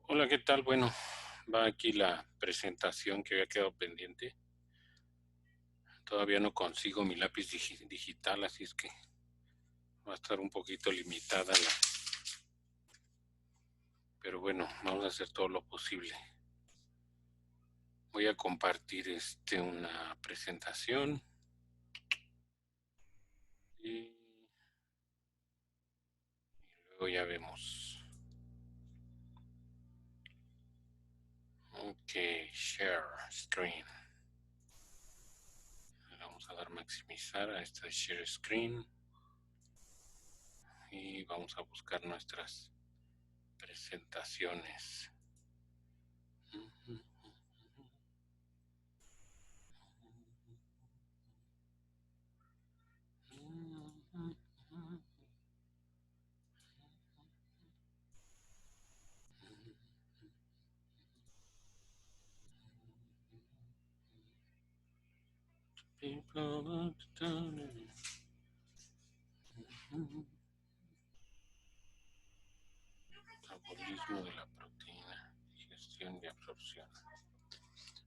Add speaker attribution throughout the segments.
Speaker 1: Hola, ¿qué tal? Bueno, va aquí la presentación que había quedado pendiente. Todavía no consigo mi lápiz digital, así es que va a estar un poquito limitada pero bueno, vamos a hacer todo lo posible. Voy a compartir una presentación y luego ya vemos. Ok, share screen. Le vamos a dar maximizar a esta share screen y vamos a buscar nuestras presentaciones. Metabolismo de la proteína, digestión y absorción.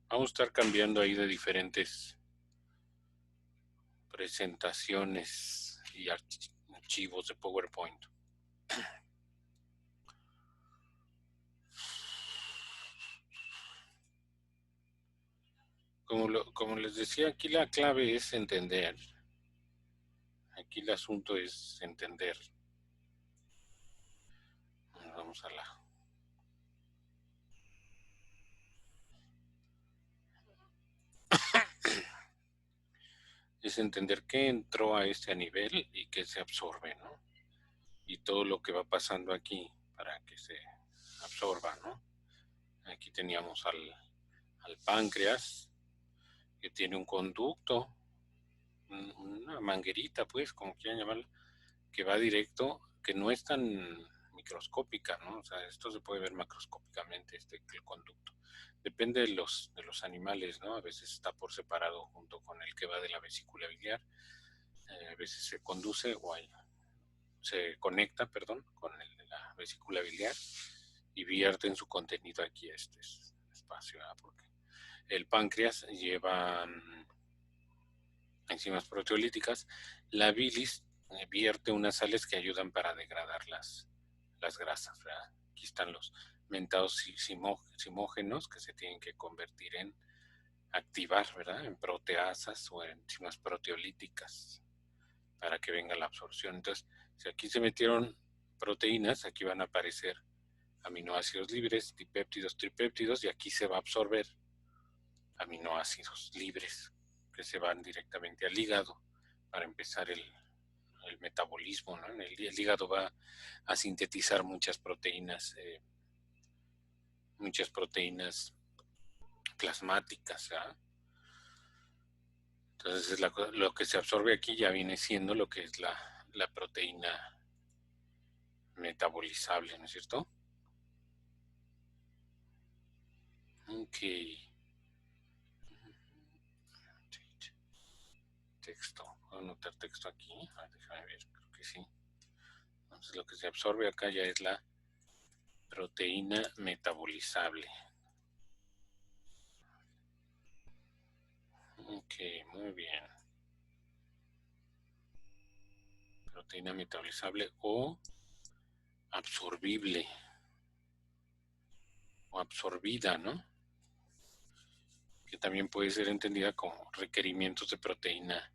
Speaker 1: Vamos a estar cambiando ahí de diferentes presentaciones y archivos de PowerPoint. Como les decía, aquí la clave es entender. Aquí el asunto es entender. Vamos a la... es entender qué entró a este nivel y qué se absorbe, ¿no? Y todo lo que va pasando aquí para que se absorba, ¿no? Aquí teníamos al páncreas, que tiene un conducto, una manguerita, pues, como quieran llamarla, que va directo, que no es tan microscópica, ¿no? O sea, esto se puede ver macroscópicamente, el conducto. Depende de los animales, ¿no? A veces está por separado junto con el que va de la vesícula biliar, a veces se conduce se conecta, perdón, con el de la vesícula biliar y vierte en su contenido aquí a este espacio, ¿verdad? Porque el páncreas lleva enzimas proteolíticas, la bilis vierte unas sales que ayudan para degradar las grasas, ¿verdad? Aquí están los mentados simógenos que se tienen que convertir en activar, ¿verdad? En proteasas o en enzimas proteolíticas para que venga la absorción. Entonces, si aquí se metieron proteínas, aquí van a aparecer aminoácidos libres, dipéptidos, tripéptidos, y aquí se va a absorber aminoácidos libres que se van directamente al hígado para empezar el metabolismo, ¿no? El hígado va a sintetizar muchas proteínas plasmáticas, ¿verdad? Entonces lo que se absorbe aquí ya viene siendo lo que es la proteína metabolizable, ¿no es cierto? Ok. Texto. ¿Puedo anotar texto aquí? Déjame ver, creo que sí. Entonces lo que se absorbe acá ya es la proteína metabolizable. Ok, muy bien. Proteína metabolizable o absorbible o absorbida, ¿no? Que también puede ser entendida como requerimientos de proteína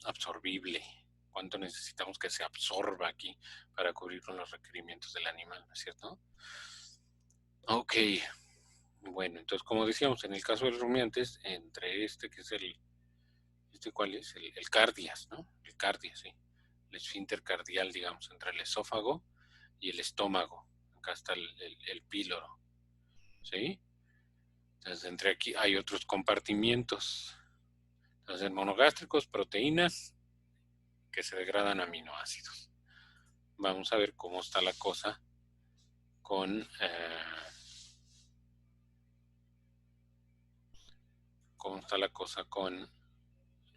Speaker 1: absorbible. ¿Cuánto necesitamos que se absorba aquí para cubrir con los requerimientos del animal, ¿no es cierto? Ok, bueno, entonces como decíamos, en el caso de los rumiantes, entre que es ¿cuál es? El cardias, ¿no? El cardias, sí. El esfínter cardial, digamos, entre el esófago y el estómago. Acá está el píloro, ¿sí? Entonces, entre aquí hay otros compartimientos. Entonces, monogástricos, proteínas que se degradan aminoácidos. Vamos a ver cómo está la cosa con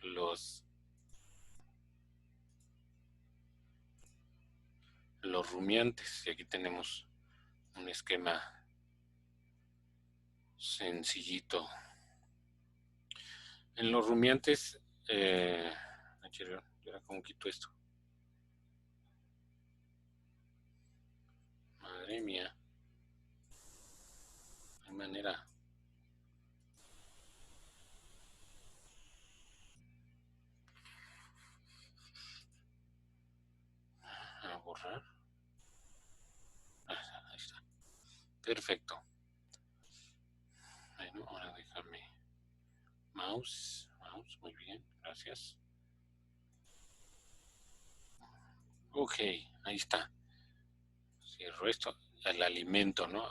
Speaker 1: los rumiantes. Y aquí tenemos un esquema sencillito. En los rumiantes, ¿cómo quito esto? Madre mía, no hay manera. A borrar. Ahí está. Perfecto. Bueno, ahora déjame. Mouse, muy bien, gracias. Ok, ahí está. Cierro esto. El alimento, ¿no?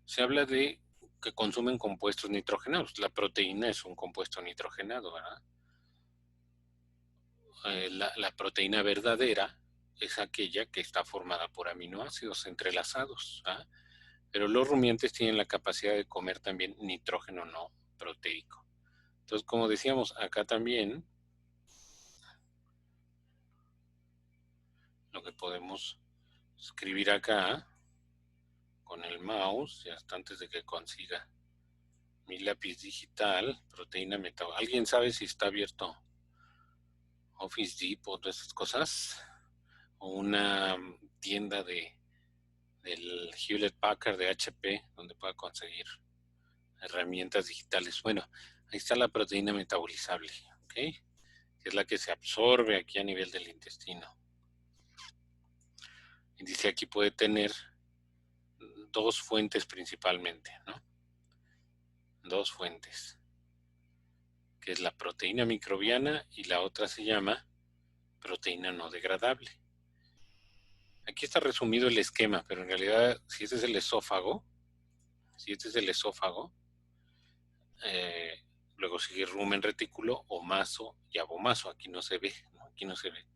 Speaker 1: Se habla de que consumen compuestos nitrogenados. La proteína es un compuesto nitrogenado, ¿verdad? La proteína verdadera es aquella que está formada por aminoácidos entrelazados, ¿ah? Pero los rumiantes tienen la capacidad de comer también nitrógeno no proteico. Entonces, como decíamos, acá también lo que podemos escribir acá con el mouse, ya hasta antes de que consiga mi lápiz digital, proteína metabólica. ¿Alguien sabe si está abierto Office Depot o todas esas cosas? O una tienda del Hewlett Packard de HP donde pueda conseguir herramientas digitales. Bueno, ahí está la proteína metabolizable, ¿ok? Que es la que se absorbe aquí a nivel del intestino. Y dice aquí puede tener dos fuentes principalmente, ¿no? Dos fuentes, que es la proteína microbiana y la otra se llama proteína no degradable. Aquí está resumido el esquema, pero en realidad si este es el esófago, luego sigue rumen, retículo, omaso y abomaso. Aquí no se ve, ¿no? Aquí no se ve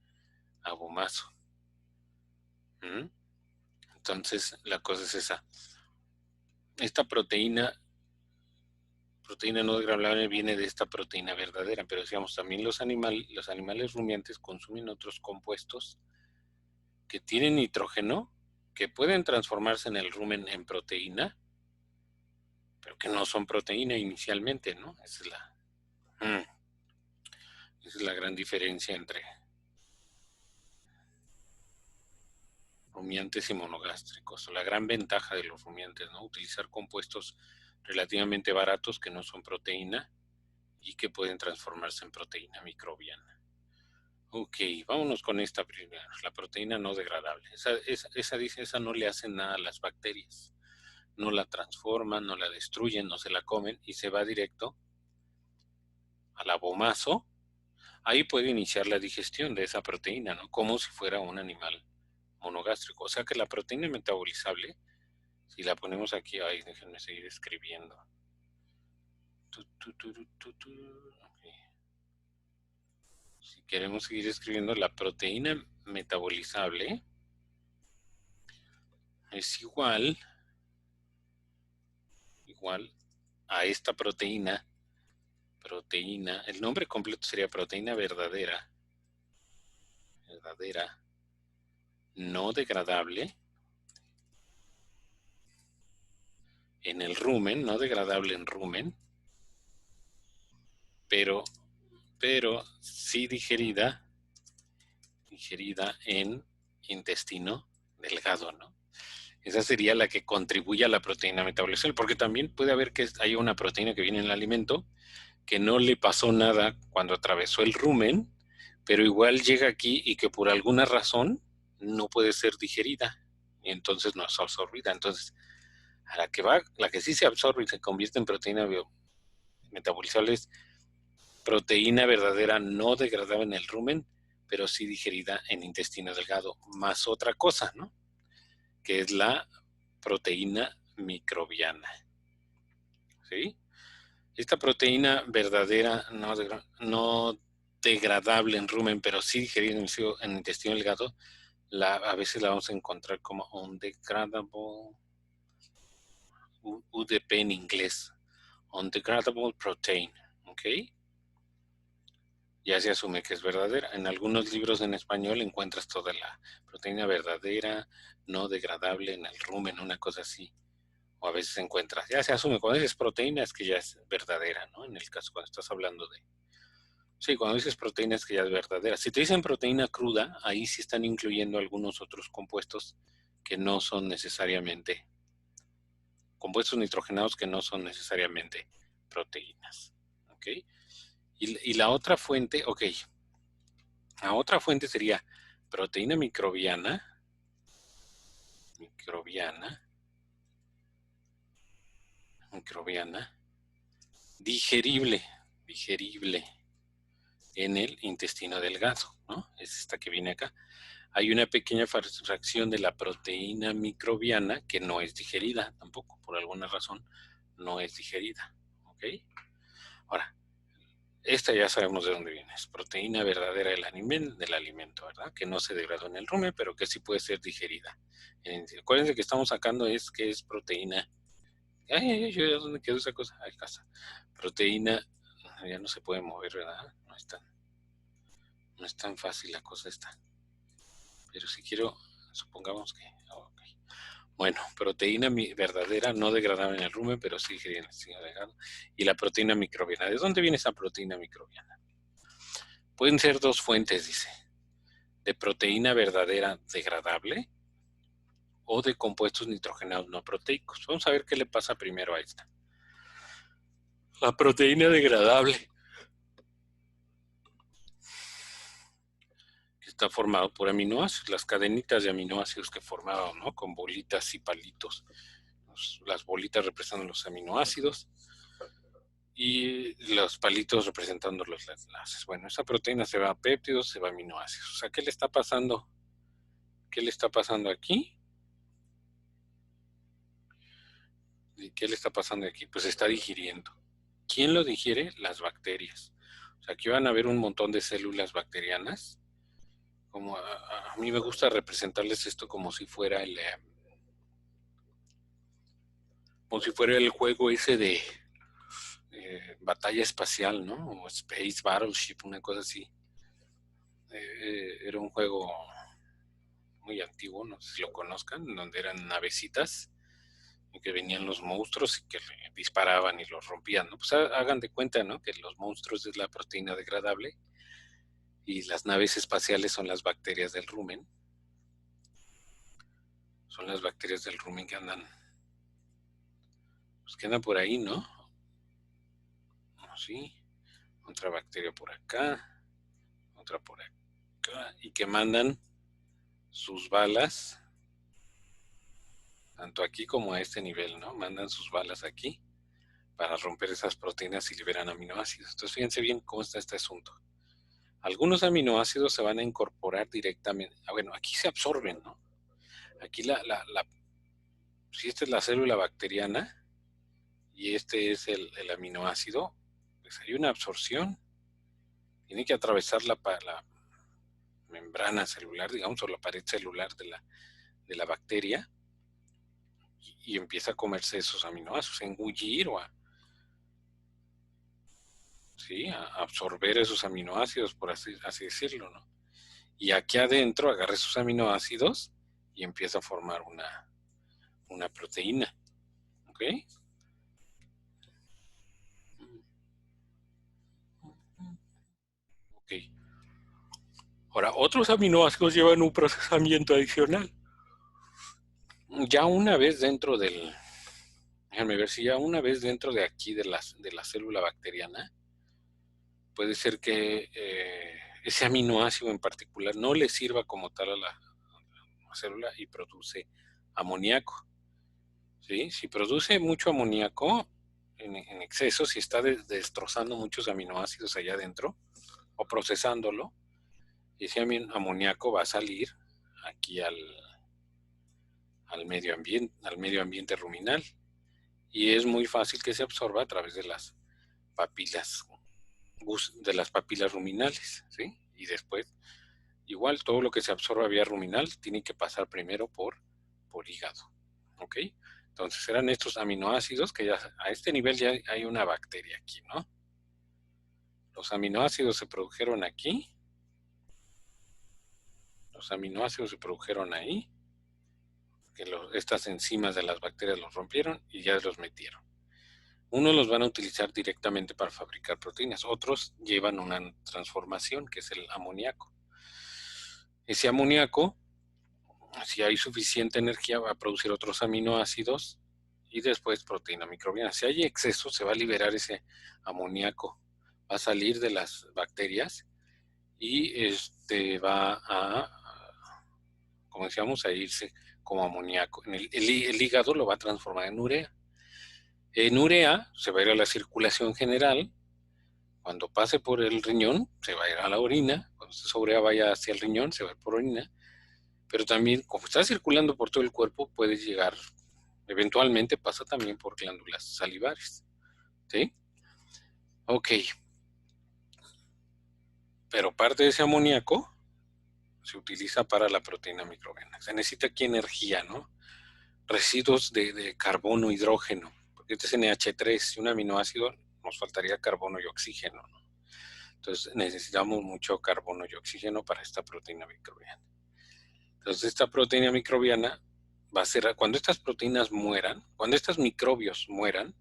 Speaker 1: abomaso. Entonces la cosa es esa. Esta proteína no degradable viene de esta proteína verdadera, pero decíamos también los animales rumiantes consumen otros compuestos que tienen nitrógeno, que pueden transformarse en el rumen en proteína, pero que no son proteína inicialmente, ¿no? Esa es la gran diferencia entre rumiantes y monogástricos. La gran ventaja de los rumiantes, ¿no? Utilizar compuestos relativamente baratos que no son proteína y que pueden transformarse en proteína microbiana. Ok, vámonos con esta primera, la proteína no degradable. Esa no le hace nada a las bacterias. No la transforman, no la destruyen, no se la comen y se va directo al abomaso. Ahí puede iniciar la digestión de esa proteína, ¿no? Como si fuera un animal monogástrico. O sea que la proteína metabolizable, si la ponemos aquí, ay, déjenme seguir escribiendo. Okay. Si queremos seguir escribiendo, la proteína metabolizable es igual a esta proteína, el nombre completo sería proteína verdadera, no degradable, en el rumen, no degradable en rumen, pero sí digerida en intestino delgado, ¿no? Esa sería la que contribuye a la proteína metabolizable, porque también puede haber que haya una proteína que viene en el alimento que no le pasó nada cuando atravesó el rumen, pero igual llega aquí y que por alguna razón no puede ser digerida y entonces no es absorbida. Entonces, a la que sí se absorbe y se convierte en proteína metabolizable es proteína verdadera no degradada en el rumen, pero sí digerida en intestino delgado, más otra cosa, ¿no? Que es la proteína microbiana. ¿Sí? Esta proteína verdadera no degradable en rumen, pero sí digerida en intestino delgado, a veces la vamos a encontrar como undegradable, UDP en inglés, undegradable protein, ¿ok? Ya se asume que es verdadera. En algunos libros en español encuentras toda la proteína verdadera, no degradable en el rumen, una cosa así. O a veces encuentras, ya se asume, cuando dices proteína es que ya es verdadera, ¿no? En el caso, cuando estás hablando de... Sí, cuando dices proteína es que ya es verdadera. Si te dicen proteína cruda, ahí sí están incluyendo algunos otros compuestos que no son necesariamente, compuestos nitrogenados que no son necesariamente proteínas, ¿ok? Y la otra fuente, ok, la otra fuente sería proteína microbiana, digerible en el intestino delgado, ¿no? Es esta que viene acá. Hay una pequeña fracción de la proteína microbiana que no es digerida tampoco, por alguna razón no es digerida, ¿ok? Ahora, esta ya sabemos de dónde viene, es proteína verdadera del alimento, ¿verdad? Que no se degradó en el rumen, pero que sí puede ser digerida. Acuérdense que estamos sacando que es proteína. Ay, ¿dónde quedó esa cosa? Ahí está. Proteína, ya no se puede mover, ¿verdad? No es tan fácil la cosa esta. Pero si quiero, supongamos que... Okay. Bueno, proteína verdadera, no degradable en el rumen, pero sí digerida en el intestino delgado. Y la proteína microbiana. ¿De dónde viene esa proteína microbiana? Pueden ser dos fuentes, dice. De proteína verdadera degradable o de compuestos nitrogenados no proteicos. Vamos a ver qué le pasa primero a esta. La proteína degradable, que está formado por aminoácidos, las cadenitas de aminoácidos que formaban, ¿no? Con bolitas y palitos. Las bolitas representan los aminoácidos y los palitos representando los enlaces. Bueno, esa proteína se va a péptidos, se va a aminoácidos. O sea, ¿qué le está pasando? ¿Qué le está pasando aquí? ¿Y qué le está pasando aquí? Pues se está digiriendo. ¿Quién lo digiere? Las bacterias. O sea, aquí van a haber un montón de células bacterianas. Como a mí me gusta representarles esto como si fuera el juego ese de batalla espacial, ¿no? O Space Battleship, una cosa así. Era un juego muy antiguo, no sé si lo conozcan, donde eran navecitas y que venían los monstruos y que disparaban y los rompían, ¿no? Pues hagan de cuenta, ¿no? Que los monstruos es la proteína degradable y las naves espaciales son las bacterias del rumen. Son las bacterias del rumen que andan, pues que andan por ahí, ¿no? Así, otra bacteria por acá, otra por acá, y que mandan sus balas, tanto aquí como a este nivel, ¿no? Mandan sus balas aquí para romper esas proteínas y liberan aminoácidos. Entonces, fíjense bien cómo está este asunto. Algunos aminoácidos se van a incorporar directamente. Bueno, aquí se absorben, ¿no? Aquí si esta es la célula bacteriana y este es el aminoácido, pues hay una absorción. Tiene que atravesar la membrana celular, digamos, o la pared celular de la bacteria y empieza a comerse esos aminoácidos, a engullir o ¿sí? A absorber esos aminoácidos, por así decirlo, ¿no? Y aquí adentro agarra esos aminoácidos y empieza a formar una proteína, ¿ok? Ok. Ahora, otros aminoácidos llevan un procesamiento adicional. Ya una vez dentro déjame ver si ya una vez dentro de aquí de la célula bacteriana, puede ser que ese aminoácido en particular no le sirva como tal a la célula y produce amoníaco. ¿Sí? Si produce mucho amoníaco en exceso, si está destrozando muchos aminoácidos allá adentro o procesándolo, ese amoníaco va a salir aquí al medio ambiente ruminal y es muy fácil que se absorba a través de las papilas ruminales, ¿sí? Y después, igual todo lo que se absorba vía ruminal tiene que pasar primero por hígado, ¿ok? Entonces eran estos aminoácidos que ya a este nivel ya hay una bacteria aquí, ¿no? Los aminoácidos se produjeron aquí, los aminoácidos se produjeron ahí, que estas enzimas de las bacterias los rompieron y ya los metieron. Unos los van a utilizar directamente para fabricar proteínas, otros llevan una transformación que es el amoníaco. Ese amoníaco, si hay suficiente energía, va a producir otros aminoácidos y después proteína microbiana. Si hay exceso, se va a liberar ese amoníaco, va a salir de las bacterias y va a, como decíamos, a irse como amoníaco. El hígado lo va a transformar en urea. En urea se va a ir a la circulación general. Cuando pase por el riñón, se va a ir a la orina. Cuando esa urea vaya hacia el riñón, se va a ir por orina. Pero también, como está circulando por todo el cuerpo, puede llegar, eventualmente pasa también por glándulas salivares. ¿Sí? Ok. Pero parte de ese amoníaco se utiliza para la proteína microbiana. Se necesita aquí energía, ¿no? Residuos de carbono, hidrógeno, porque este es NH3 y un aminoácido, nos faltaría carbono y oxígeno, ¿no? Entonces necesitamos mucho carbono y oxígeno para esta proteína microbiana. Entonces esta proteína microbiana va a ser, cuando estas proteínas mueran, cuando estos microbios mueran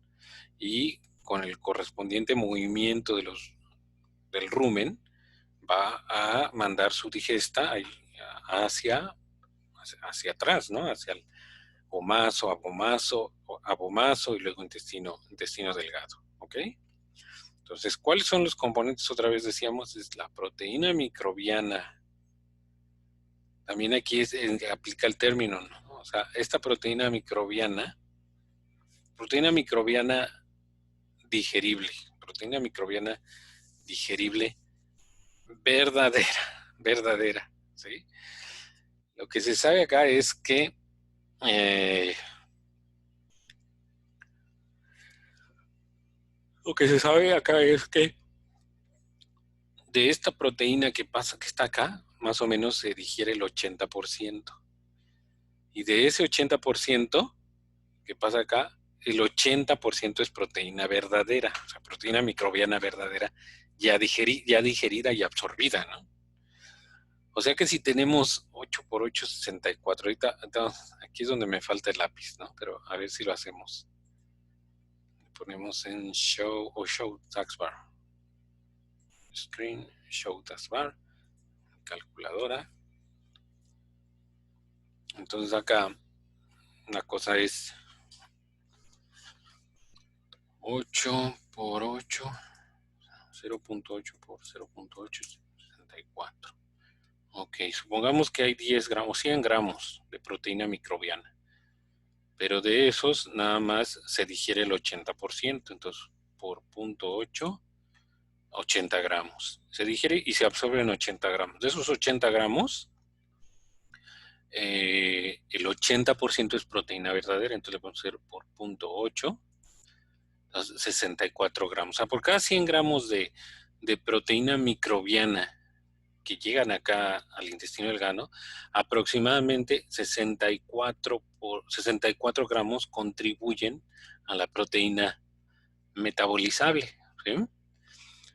Speaker 1: y con el correspondiente movimiento del rumen, va a mandar su digesta hacia atrás, ¿no? Hacia el abomaso y luego intestino delgado, ¿ok? Entonces, ¿cuáles son los componentes? Otra vez decíamos, es la proteína microbiana. También aquí aplica el término, ¿no? O sea, esta proteína microbiana digerible, proteína microbiana digerible verdadera, ¿sí? Lo que se sabe acá es que de esta proteína que está acá, más o menos se digiere el 80%. Y de ese 80% que pasa acá, el 80% es proteína verdadera, o sea, proteína microbiana verdadera, ya digerida y absorbida, ¿no? O sea que si tenemos 8 por 8, 64, ahorita, aquí es donde me falta el lápiz, ¿no? Pero a ver si lo hacemos. Le ponemos en show taskbar. Screen, show taskbar, calculadora. Entonces acá la cosa es 8 por 8, 0.8 por 0.8, 64. Ok, supongamos que hay 10 gramos, 100 gramos de proteína microbiana, pero de esos nada más se digiere el 80%, entonces por 0.8, 80 gramos. Se digiere y se absorbe en 80 gramos. De esos 80 gramos, el 80% es proteína verdadera, entonces le podemos hacer por 0.8, 64 gramos. O sea, por cada 100 gramos de proteína microbiana que llegan acá al intestino delgado, aproximadamente 64 gramos contribuyen a la proteína metabolizable, ¿sí?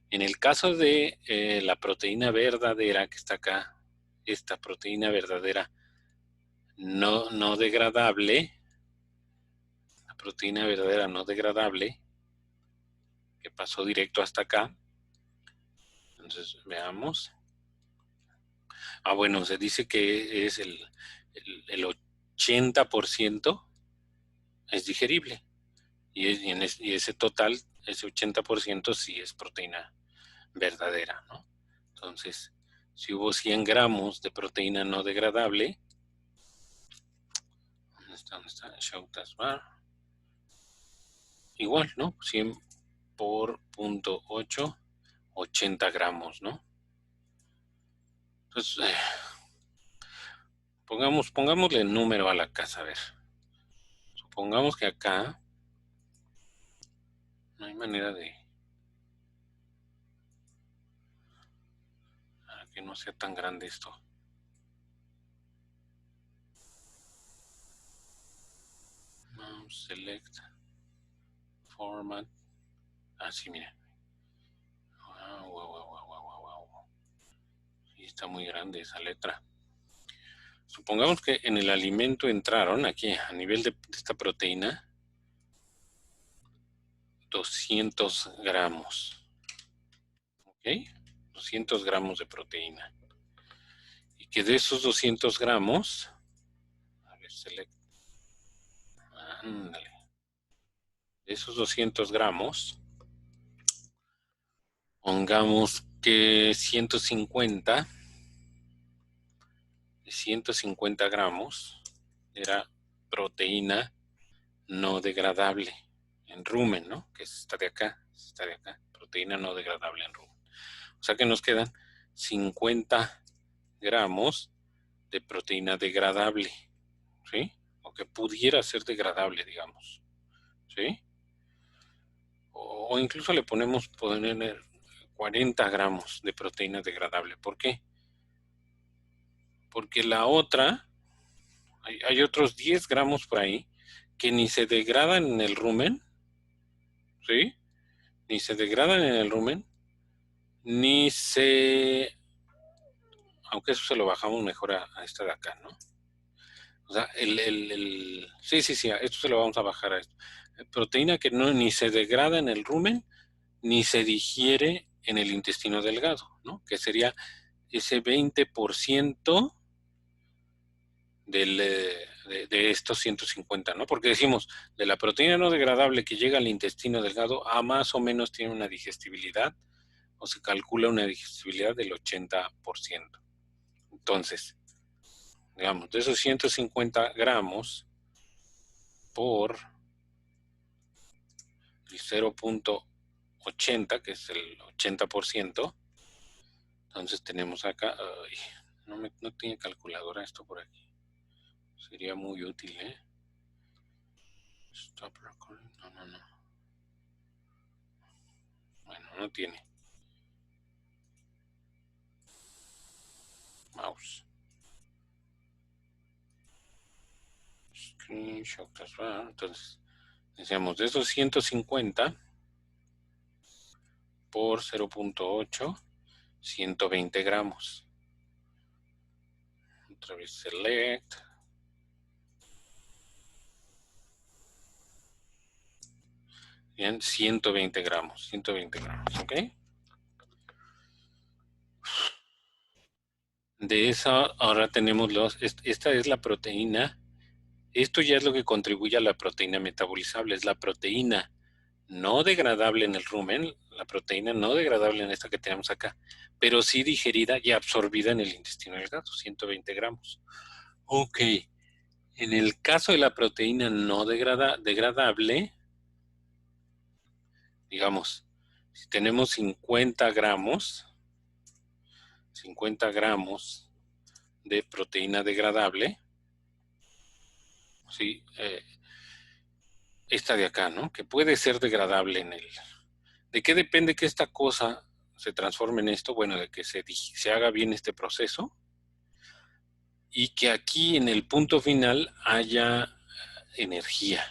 Speaker 1: En el caso de la proteína verdadera que está acá, esta proteína verdadera no degradable, la proteína verdadera no degradable, que pasó directo hasta acá, entonces veamos. Bueno, se dice que es el 80% es digerible y ese total, ese 80% sí es proteína verdadera, ¿no? Entonces, si hubo 100 gramos de proteína no degradable, ¿dónde está? Show taskbar. Igual, ¿no? 100 por 0.8, 80 gramos, ¿no? Entonces, pongámosle el número a la casa, a ver. Supongamos que acá no hay manera de que no sea tan grande esto. Mouse select format. Así, mira. Wow. Sí, está muy grande esa letra. supongamos que en el alimento entraron aquí a nivel de esta proteína 200 gramos, ¿ok? 200 gramos de proteína. Y que de esos 200 gramos, a ver, ándale, de esos 200 gramos, pongamos que 150 gramos era proteína no degradable en rumen, ¿no? Que es esta de acá, proteína no degradable en rumen. O sea que nos quedan 50 gramos de proteína degradable, ¿sí? O que pudiera ser degradable, digamos, ¿sí? O incluso le podemos poner 40 gramos de proteína degradable. ¿Por qué? Porque la otra, hay otros 10 gramos por ahí que ni se degradan en el rumen, ¿sí? Ni se degradan en el rumen, ni se... Aunque eso se lo bajamos mejor a esta de acá, ¿no? O sea, sí, esto se lo vamos a bajar a esto. Proteína que no, ni se degrada en el rumen, ni se digiere en el intestino delgado, ¿no? Que sería ese 20% de estos 150, ¿no? Porque decimos, de la proteína no degradable que llega al intestino delgado, a más o menos tiene una digestibilidad, o se calcula una digestibilidad del 80%. Entonces, digamos, de esos 150 gramos por el 0.80, que es el 80%, entonces tenemos acá, no tiene calculadora esto por aquí, sería muy útil, ¿eh? Stop recording, no. Bueno, no tiene. Mouse. Screenshot. Entonces, decíamos de esos 150 por 0.8, 120 gramos. Otra vez select. Bien, 120 gramos, ¿ok? De esa ahora tenemos esta es la proteína. Esto ya es lo que contribuye a la proteína metabolizable, es la proteína no degradable en el rumen, la proteína no degradable en esta que tenemos acá, pero sí digerida y absorbida en el intestino delgado, 120 gramos. Ok, en el caso de la proteína no degradable, digamos, si tenemos 50 gramos de proteína degradable, ¿sí? Esta de acá, ¿no? Que puede ser degradable en el... ¿De qué depende que esta cosa se transforme en esto? Bueno, de que se haga bien este proceso y que aquí en el punto final haya energía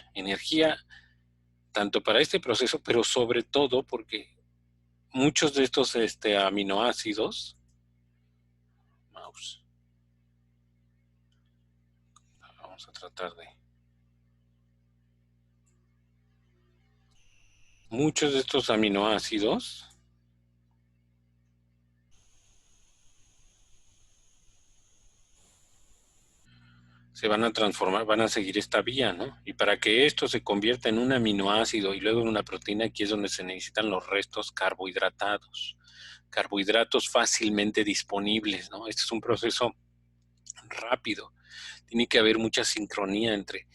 Speaker 1: tanto para este proceso, pero sobre todo porque muchos de estos aminoácidos, vamos a tratar de... Muchos de estos aminoácidos se van a transformar, van a seguir esta vía, ¿no? Y para que esto se convierta en un aminoácido y luego en una proteína, aquí es donde se necesitan los restos carbohidratados, carbohidratos fácilmente disponibles, ¿no? Este es un proceso rápido. Tiene que haber mucha sincronía entre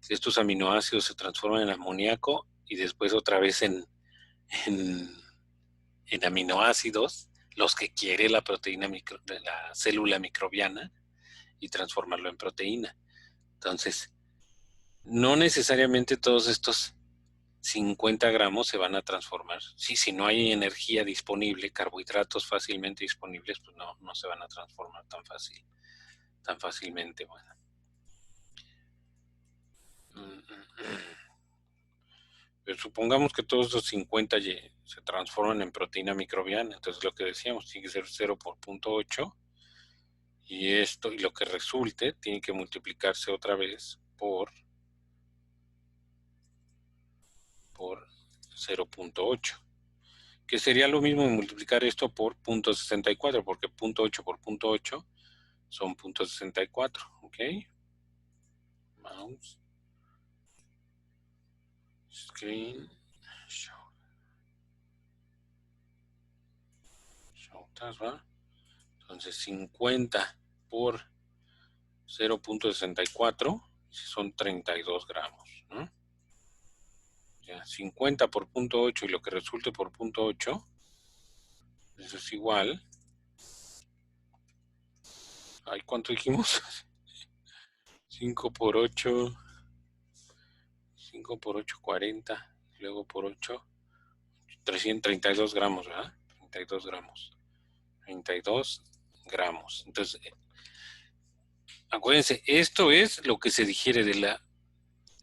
Speaker 1: estos aminoácidos se transforman en amoníaco y después otra vez en aminoácidos, los que quiere la proteína de la célula microbiana y transformarlo en proteína. Entonces, no necesariamente todos estos 50 gramos se van a transformar. Sí, si no hay energía disponible, carbohidratos fácilmente disponibles, pues no se van a transformar tan fácilmente. Bueno. Pero supongamos que todos esos 50 se transforman en proteína microbiana, entonces lo que decíamos tiene que ser 0 por 0.8 Y esto, y lo que resulte, tiene que multiplicarse otra vez por 0.8, que sería lo mismo de multiplicar esto por 0.64, porque 0.8 por 0.8 son 0.64, ¿ok? Mouse, screen, show task, ¿va? Entonces 50 por 0.64 son 32 gramos, ¿no? Ya, 50 por 0.8 y lo que resulte por 0.8, eso es igual. Ay, ¿cuánto dijimos? 5 por 8, 5 por 8, 40, luego por 8, 332 gramos, ¿verdad? 32 gramos. 32 gramos. Entonces, acuérdense, esto es lo que se digiere de la...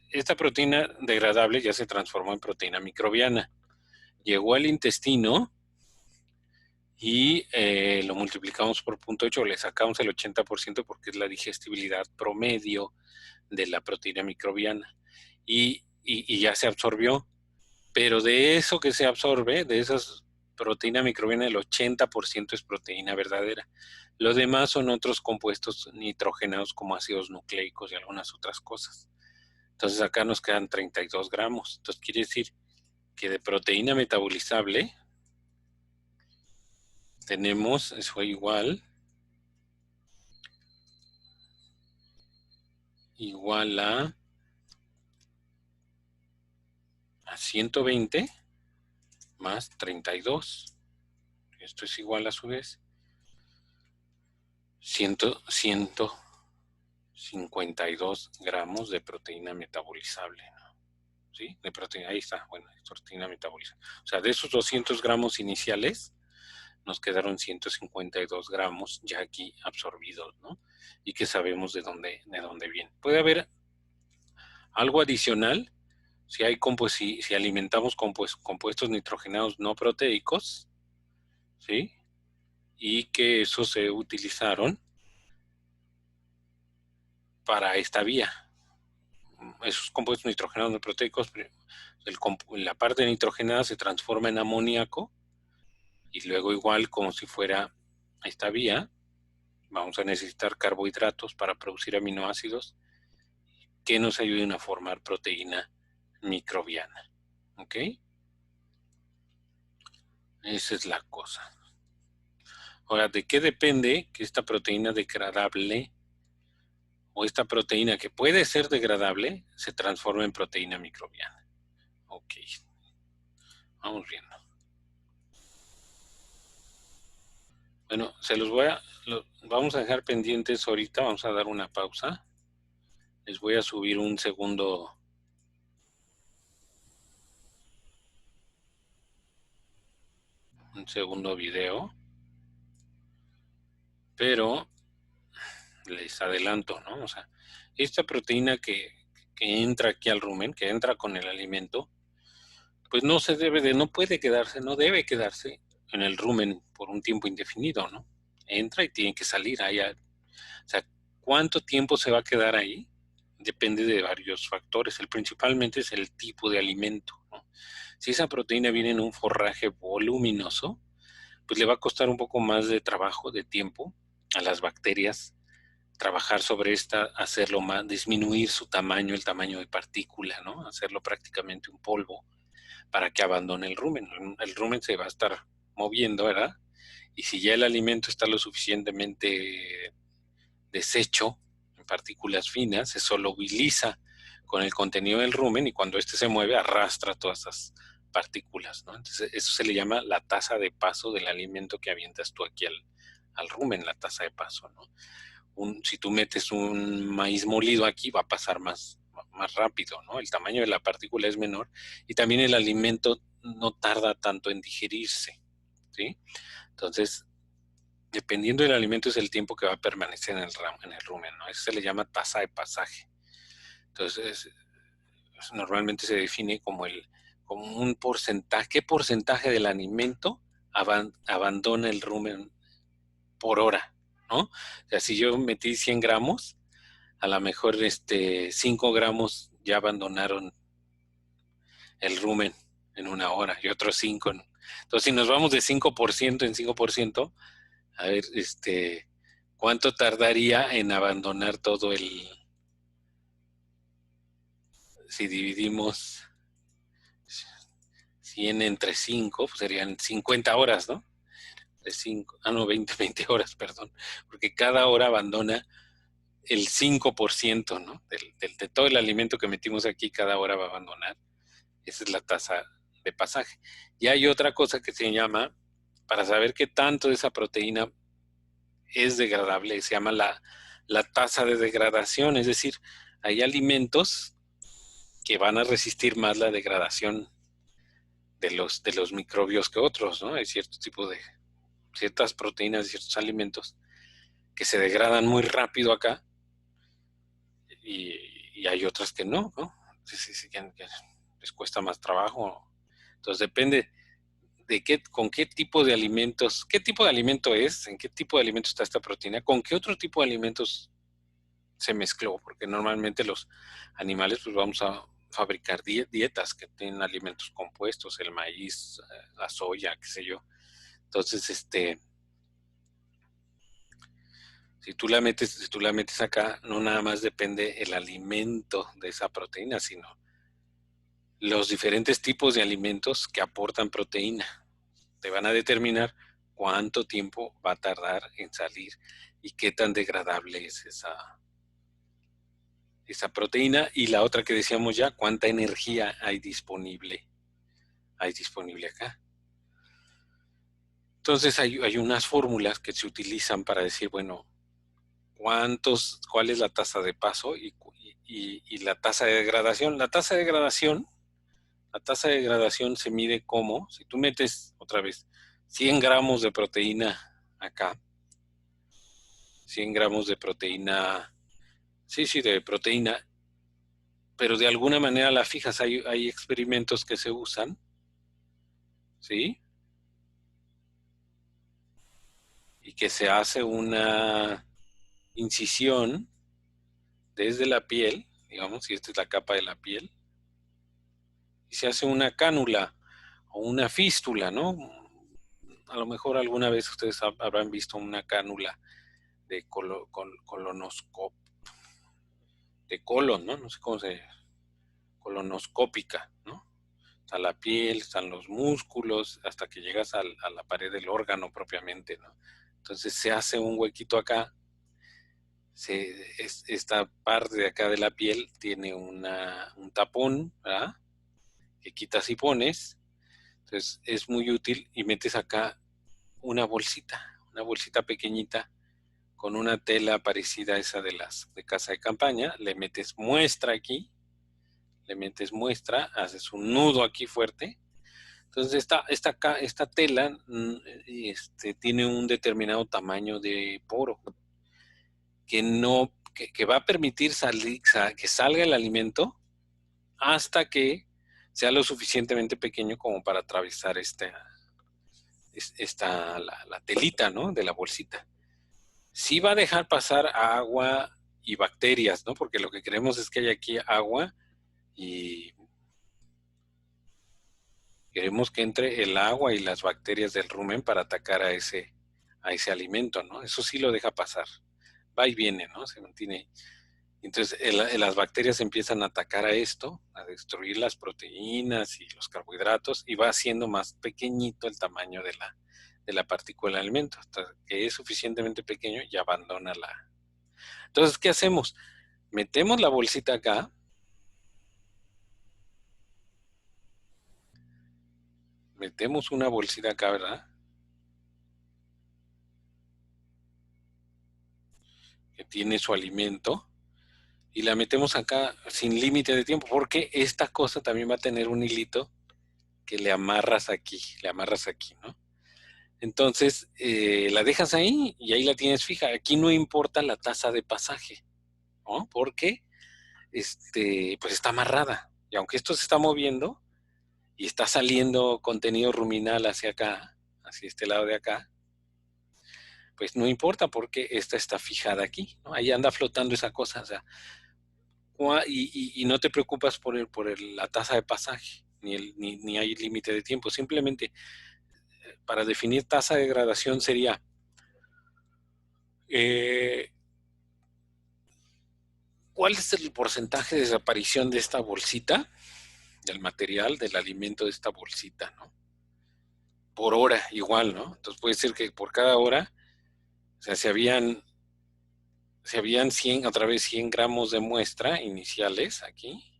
Speaker 1: Esta proteína degradable ya se transformó en proteína microbiana. Llegó al intestino y lo multiplicamos por 0.8, le sacamos el 80% porque es la digestibilidad promedio de la proteína microbiana. Y ya se absorbió. Pero de eso que se absorbe, de esas proteína microbiana, el 80% es proteína verdadera. Lo demás son otros compuestos nitrogenados como ácidos nucleicos y algunas otras cosas. Entonces acá nos quedan 32 gramos. Entonces quiere decir que de proteína metabolizable tenemos, eso igual a 120 más 32. Esto es igual a su vez 152 gramos de proteína metabolizable, ¿no? ¿Sí? De proteína, ahí está, bueno, proteína metabólica. O sea, de esos 200 gramos iniciales, nos quedaron 152 gramos ya aquí absorbidos, ¿no? Y que sabemos de dónde viene. Puede haber algo adicional si hay si alimentamos compuestos nitrogenados no proteicos, ¿sí? Y que esos se utilizaron para esta vía. Esos compuestos nitrogenados no proteicos, la parte nitrogenada se transforma en amoníaco y luego igual como si fuera esta vía, vamos a necesitar carbohidratos para producir aminoácidos que nos ayuden a formar proteína microbiana. ¿Ok? Esa es la cosa. Ahora, ¿de qué depende que esta proteína degradable o esta proteína que puede ser degradable se transforme en proteína microbiana? Ok, vamos viendo. Bueno, vamos a dejar pendientes ahorita, vamos a dar una pausa. Les voy a subir un segundo video, pero les adelanto, ¿no? O sea, esta proteína que entra aquí al rumen, que entra con el alimento, pues no puede quedarse, no debe quedarse en el rumen por un tiempo indefinido, ¿no? Entra y tiene que salir allá. O sea, ¿cuánto tiempo se va a quedar ahí? Depende de varios factores. Principalmente es el tipo de alimento, ¿no? Si esa proteína viene en un forraje voluminoso, pues le va a costar un poco más de trabajo, de tiempo a las bacterias trabajar sobre esta, hacerlo más, disminuir su tamaño, el tamaño de partícula, ¿no? Hacerlo prácticamente un polvo para que abandone el rumen. El rumen se va a estar moviendo, ¿verdad? Y si ya el alimento está lo suficientemente deshecho en partículas finas, se solubiliza con el contenido del rumen y cuando éste se mueve arrastra todas esas partículas, ¿no? Entonces eso se le llama la tasa de paso del alimento que avientas tú aquí al rumen, la tasa de paso, ¿no? Si tú metes un maíz molido aquí va a pasar más rápido, ¿no? El tamaño de la partícula es menor y también el alimento no tarda tanto en digerirse, ¿sí? Entonces, dependiendo del alimento es el tiempo que va a permanecer en el rumen, ¿no? Eso se le llama tasa de pasaje. Entonces, normalmente se define como un porcentaje, ¿qué porcentaje del alimento abandona el rumen por hora? ¿no? O sea, si yo metí 100 gramos, a lo mejor 5 gramos ya abandonaron el rumen en una hora y otros 5. Entonces, si nos vamos de 5% en 5%, a ver, ¿cuánto tardaría en abandonar todo si dividimos 100 entre 5, pues serían 50 horas, ¿no? De 5, no, 20 horas, perdón, porque cada hora abandona el 5%, ¿no? De todo el alimento que metimos aquí, cada hora va a abandonar. Esa es la tasa de pasaje. Y hay otra cosa que se llama, para saber qué tanto de esa proteína es degradable, se llama la tasa de degradación, es decir, hay alimentos que van a resistir más la degradación de los microbios que otros, ¿no? Hay cierto tipo de, ciertas proteínas de ciertos alimentos que se degradan muy rápido acá y hay otras que no. Sí, que les cuesta más trabajo. Entonces depende de con qué tipo de alimentos, qué tipo de alimento es, en qué tipo de alimento está esta proteína, con qué otro tipo de alimentos se mezcló, porque normalmente los animales pues vamos a fabricar dietas que tienen alimentos compuestos, el maíz, la soya, qué sé yo. Entonces, si tú la metes acá, no nada más depende el alimento de esa proteína, sino los diferentes tipos de alimentos que aportan proteína. Te van a determinar cuánto tiempo va a tardar en salir y qué tan degradable es esa proteína. Y la otra que decíamos ya, cuánta energía hay disponible acá. Entonces hay unas fórmulas que se utilizan para decir, bueno, cuál es la tasa de paso y la tasa de degradación. La tasa de degradación se mide como, si tú metes otra vez 100 gramos de proteína acá, 100 gramos de proteína, sí, de proteína, pero de alguna manera la fijas. Hay experimentos que se usan, ¿sí? Y que se hace una incisión desde la piel, digamos, y esta es la capa de la piel, y se hace una cánula o una fístula, ¿no? A lo mejor alguna vez ustedes habrán visto una cánula de colonoscopio, de colon, ¿no? No sé cómo se colonoscópica, ¿no? Está la piel, están los músculos, hasta que llegas a la pared del órgano propiamente, ¿no? Entonces se hace un huequito acá, esta parte de acá de la piel tiene un tapón, ¿verdad? Que quitas y pones, entonces es muy útil y metes acá una bolsita pequeñita con una tela parecida a esa de las de casa de campaña, le metes muestra aquí, haces un nudo aquí fuerte. Entonces esta tela tiene un determinado tamaño de poro que no que va a permitir que salga el alimento hasta que sea lo suficientemente pequeño como para atravesar la telita, ¿no? De la bolsita. Sí va a dejar pasar agua y bacterias, ¿no? Porque lo que queremos es que haya aquí agua y queremos que entre el agua y las bacterias del rumen para atacar a ese alimento, ¿no? Eso sí lo deja pasar. Va y viene, ¿no? Se mantiene. Entonces, las bacterias empiezan a atacar a esto, a destruir las proteínas y los carbohidratos, y va haciendo más pequeñito el tamaño de la partícula del alimento. Hasta que es suficientemente pequeño y abandona la. Entonces, ¿qué hacemos? Metemos la bolsita acá, metemos una bolsita acá, ¿verdad? Que tiene su alimento, y la metemos acá sin límite de tiempo, porque esta cosa también va a tener un hilito que le amarras aquí, ¿no? Entonces, la dejas ahí y ahí la tienes fija. Aquí no importa la tasa de pasaje, ¿no? Porque, pues está amarrada. Y aunque esto se está moviendo y está saliendo contenido ruminal hacia acá, hacia este lado de acá, Pues no importa porque esta está fijada aquí, ¿no? Ahí anda flotando esa cosa, o sea, y no te preocupas por la tasa de pasaje, ni hay límite de tiempo. Simplemente para definir tasa de degradación sería eh, ¿cuál es el porcentaje de desaparición de esta bolsita, del material, del alimento de esta bolsita, ¿no? Por hora, igual, ¿no? Entonces puede ser que por cada hora, o sea, si habían 100, otra vez 100 gramos de muestra iniciales aquí.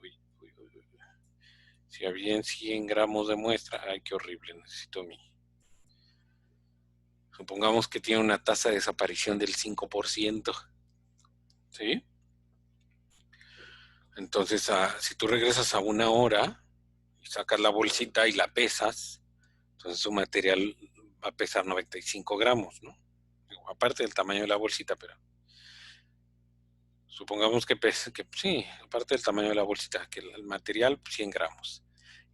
Speaker 1: Uy, uy, uy, uy. Si habían 100 gramos de muestra, ay, qué horrible, necesito mi. Supongamos que tiene una tasa de desaparición del 5%, ¿sí? Entonces, si tú regresas a una hora y sacas la bolsita y la pesas, entonces su material va a pesar 95 gramos, ¿no? Aparte del tamaño de la bolsita, pero supongamos que pesa, que sí, aparte del tamaño de la bolsita, que el material 100 gramos.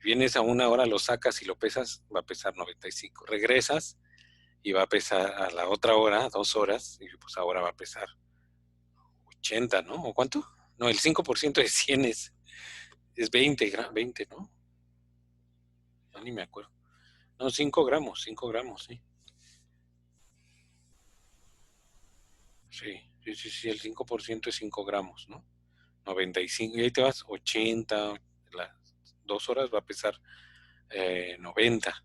Speaker 1: Vienes a una hora, lo sacas y lo pesas, va a pesar 95. Regresas y va a pesar a la otra hora, 2 horas, y pues ahora va a pesar 80, ¿no? ¿O cuánto? No, el 5% de 100 es 20, ¿no? Ya ni me acuerdo. No, 5 gramos, sí. Sí, sí, sí, sí, el 5% es 5 gramos, ¿no? 95, y ahí te vas 80, las 2 horas va a pesar 90,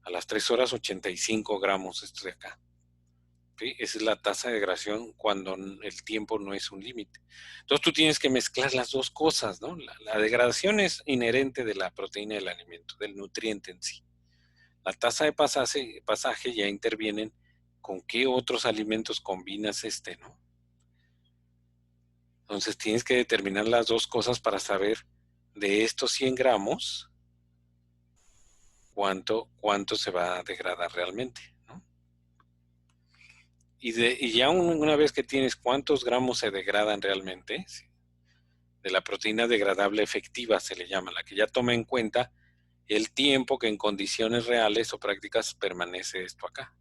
Speaker 1: a las 3 horas 85 gramos esto de acá. ¿Sí? Esa es la tasa de degradación cuando el tiempo no es un límite. Entonces tú tienes que mezclar las dos cosas, ¿no? La degradación es inherente de la proteína del alimento, del nutriente en sí. La tasa de pasaje ya intervienen con qué otros alimentos combinas ¿no? Entonces tienes que determinar las dos cosas para saber de estos 100 gramos cuánto se va a degradar realmente, ¿no? Y ya una vez que tienes cuántos gramos se degradan realmente, ¿sí? De la proteína degradable efectiva se le llama, la que ya toma en cuenta el tiempo que en condiciones reales o prácticas permanece esto acá.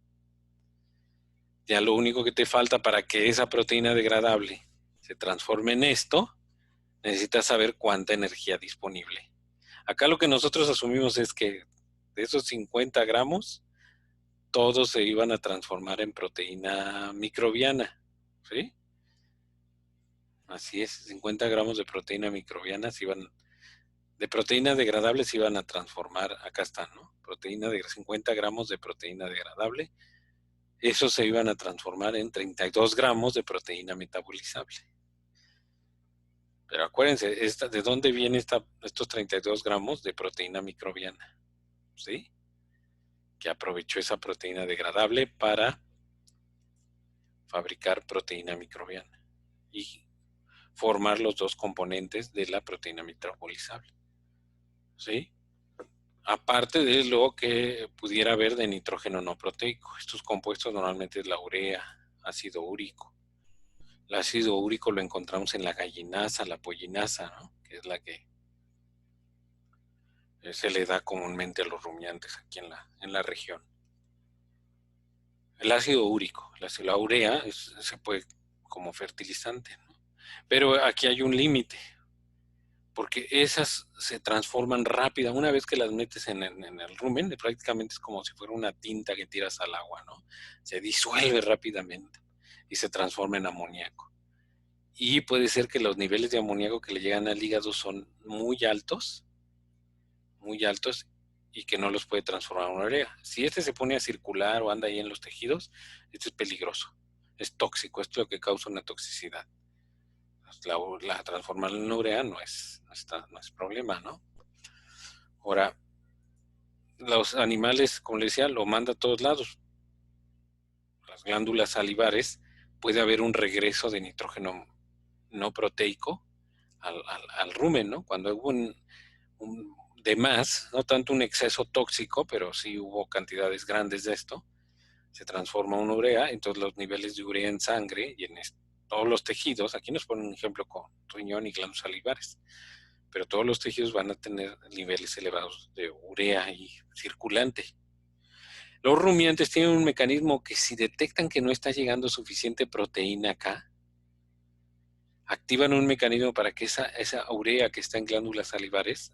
Speaker 1: Ya lo único que te falta para que esa proteína degradable se transforme en esto, necesitas saber cuánta energía disponible. Acá lo que nosotros asumimos es que de esos 50 gramos, todos se iban a transformar en proteína microbiana, ¿sí? Así es, 50 gramos de proteína microbiana de proteína degradable se iban a transformar, acá están, ¿no? 50 gramos de proteína degradable, esos se iban a transformar en 32 gramos de proteína metabolizable. Pero acuérdense, ¿de dónde vienen estos 32 gramos de proteína microbiana? ¿Sí? Que aprovechó esa proteína degradable para fabricar proteína microbiana y formar los dos componentes de la proteína metabolizable. ¿Sí? Aparte de lo que pudiera haber de nitrógeno no proteico. Estos compuestos normalmente es la urea, ácido úrico. El ácido úrico lo encontramos en la gallinasa, la pollinasa, ¿no? Que es la que se le da comúnmente a los rumiantes aquí en la región. El ácido úrico, la urea se puede como fertilizante, ¿no? Pero aquí hay un límite, porque esas se transforman rápida. Una vez que las metes en el rumen, prácticamente es como si fuera una tinta que tiras al agua, ¿no? Se disuelve rápidamente y se transforma en amoníaco. Y puede ser que los niveles de amoníaco que le llegan al hígado son muy altos, y que no los puede transformar en urea. Si este se pone a circular o anda ahí en los tejidos, este es peligroso, es tóxico, esto es lo que causa una toxicidad. La transformar en urea no es problema, ¿no? Ahora, los animales, como le decía, lo manda a todos lados. Las glándulas salivares, puede haber un regreso de nitrógeno no proteico al rumen, ¿no? Cuando hubo de más, no tanto un exceso tóxico, pero sí hubo cantidades grandes de esto, se transforma en urea, entonces los niveles de urea en sangre y en todos los tejidos, aquí nos ponen un ejemplo con riñón y glándulas salivares, pero todos los tejidos van a tener niveles elevados de urea y circulante. Los rumiantes tienen un mecanismo que si detectan que no está llegando suficiente proteína acá, activan un mecanismo para que esa urea que está en glándulas salivares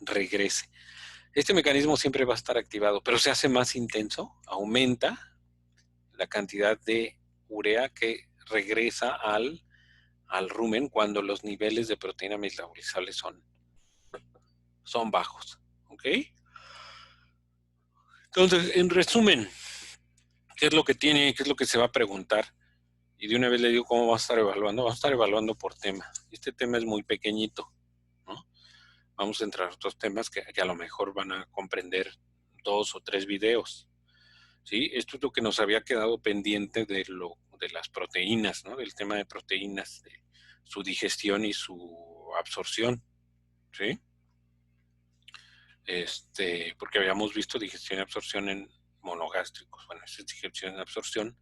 Speaker 1: regrese. Este mecanismo siempre va a estar activado, pero se hace más intenso, aumenta la cantidad de urea que regresa al rumen cuando los niveles de proteína metabolizable son bajos. ¿Ok? Entonces, en resumen, ¿qué es lo que tiene? ¿Qué es lo que se va a preguntar? Y de una vez le digo cómo va a estar evaluando. Vamos a estar evaluando por tema. Este tema es muy pequeñito, ¿no? Vamos a entrar a otros temas que a lo mejor van a comprender 2 o 3 videos. ¿Sí? Esto es lo que nos había quedado pendiente de las proteínas, ¿no? Del tema de proteínas, de su digestión y su absorción, ¿sí? Porque habíamos visto digestión y absorción en monogástricos. Bueno, esa es digestión y absorción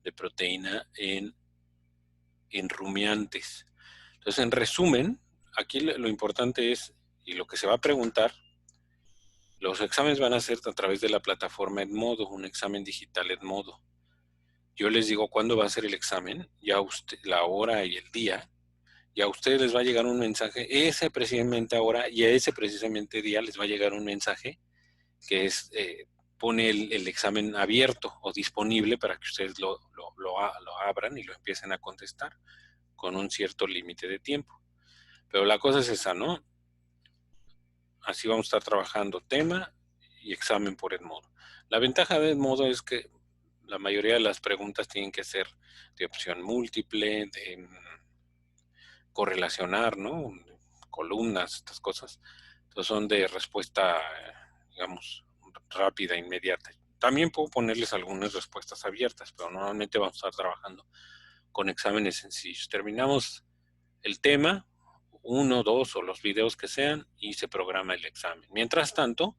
Speaker 1: de proteína en rumiantes. Entonces, en resumen, aquí lo importante es, y lo que se va a preguntar, los exámenes van a ser a través de la plataforma Edmodo, un examen digital Edmodo. Yo les digo cuándo va a ser el examen, ya usted, la hora y el día, y a ustedes les va a llegar un mensaje, ese precisamente ahora y a ese precisamente día les va a llegar un mensaje que es, pone el examen abierto o disponible para que ustedes lo abran y lo empiecen a contestar con un cierto límite de tiempo. Pero la cosa es esa, ¿no? Así vamos a estar trabajando tema y examen por Edmodo. La ventaja de Edmodo es que la mayoría de las preguntas tienen que ser de opción múltiple, de correlacionar, ¿no? Columnas, estas cosas. Entonces son de respuesta, digamos, rápida, inmediata. También puedo ponerles algunas respuestas abiertas, pero normalmente vamos a estar trabajando con exámenes sencillos. Terminamos el tema, 1, 2 o los videos que sean, y se programa el examen. Mientras tanto,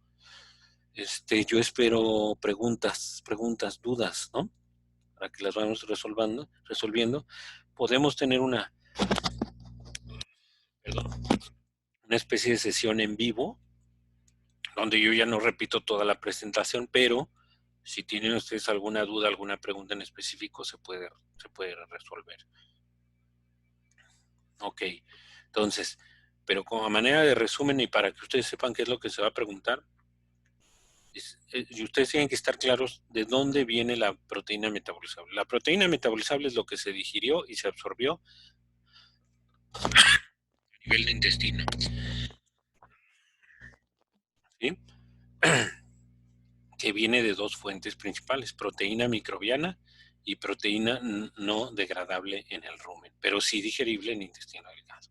Speaker 1: yo espero preguntas, dudas, ¿no? Para que las vayamos resolviendo. Podemos tener una especie de sesión en vivo, donde yo ya no repito toda la presentación, pero si tienen ustedes alguna duda, alguna pregunta en específico, se puede resolver. Ok, entonces, pero como manera de resumen y para que ustedes sepan qué es lo que se va a preguntar, y ustedes tienen que estar claros de dónde viene la proteína metabolizable. La proteína metabolizable es lo que se digirió y se absorbió a nivel de intestino. ¿Sí? Que viene de dos fuentes principales, proteína microbiana y proteína no degradable en el rumen, pero sí digerible en intestino delgado.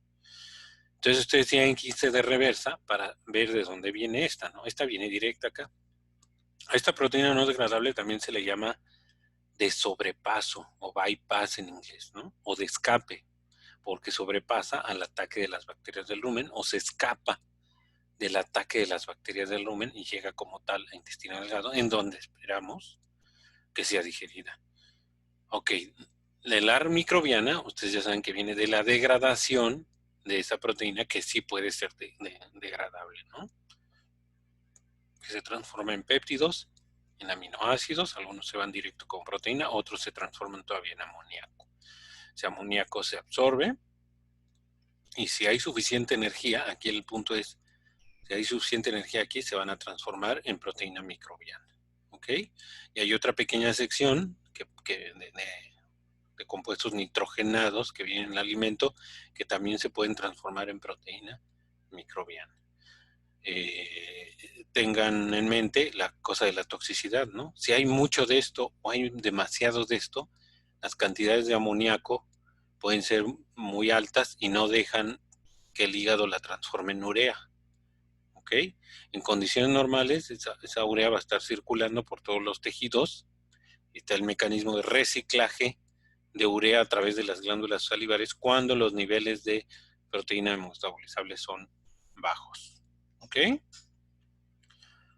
Speaker 1: Entonces ustedes tienen que irse de reversa para ver de dónde viene esta, ¿no? Esta viene directa acá. A esta proteína no degradable también se le llama de sobrepaso o bypass en inglés, ¿no? O de escape, porque sobrepasa al ataque de las bacterias del rumen o se escapa del ataque de las bacterias del rumen y llega como tal a intestino delgado, en donde esperamos que sea digerida. Ok, la microbiana, ustedes ya saben que viene de la degradación de esa proteína que sí puede ser degradable, ¿no? Que se transforma en péptidos, en aminoácidos, algunos se van directo con proteína, otros se transforman todavía en amoníaco. Ese amoníaco se absorbe y si hay suficiente energía, aquí el punto es, si hay suficiente energía aquí, se van a transformar en proteína microbiana. ¿Ok? Y hay otra pequeña sección de compuestos nitrogenados que vienen en el alimento que también se pueden transformar en proteína microbiana. Tengan en mente la cosa de la toxicidad, ¿no? Si hay mucho de esto o hay demasiado de esto, las cantidades de amoníaco pueden ser muy altas y no dejan que el hígado la transforme en urea. ¿Ok? En condiciones normales, esa urea va a estar circulando por todos los tejidos y está el mecanismo de reciclaje de urea a través de las glándulas salivares cuando los niveles de proteína metabolizable son bajos. ¿Ok?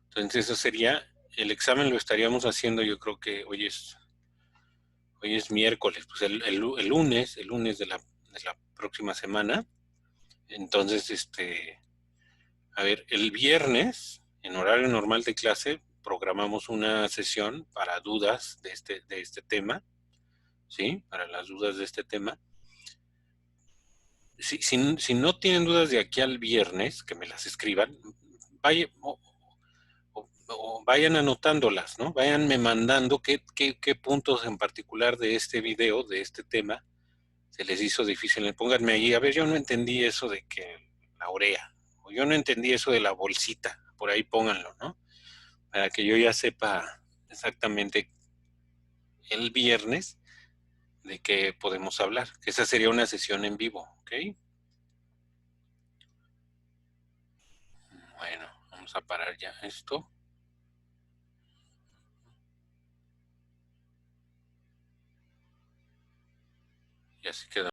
Speaker 1: Entonces eso sería, el examen lo estaríamos haciendo, yo creo que hoy es miércoles, pues el lunes de la próxima semana. Entonces, a ver, el viernes, en horario normal de clase, programamos una sesión para dudas de este tema, ¿sí? Para las dudas de este tema. Si no tienen dudas de aquí al viernes, que me las escriban, vaya, o vayan anotándolas, ¿no? Váyanme mandando qué puntos en particular de este video, de este tema, se les hizo difícil. Pónganme ahí, a ver, yo no entendí eso de que la urea, o yo no entendí eso de la bolsita, por ahí pónganlo, ¿no? Para que yo ya sepa exactamente el viernes de qué podemos hablar, que esa sería una sesión en vivo, ¿ok? Bueno, vamos a parar ya esto. Y así quedó.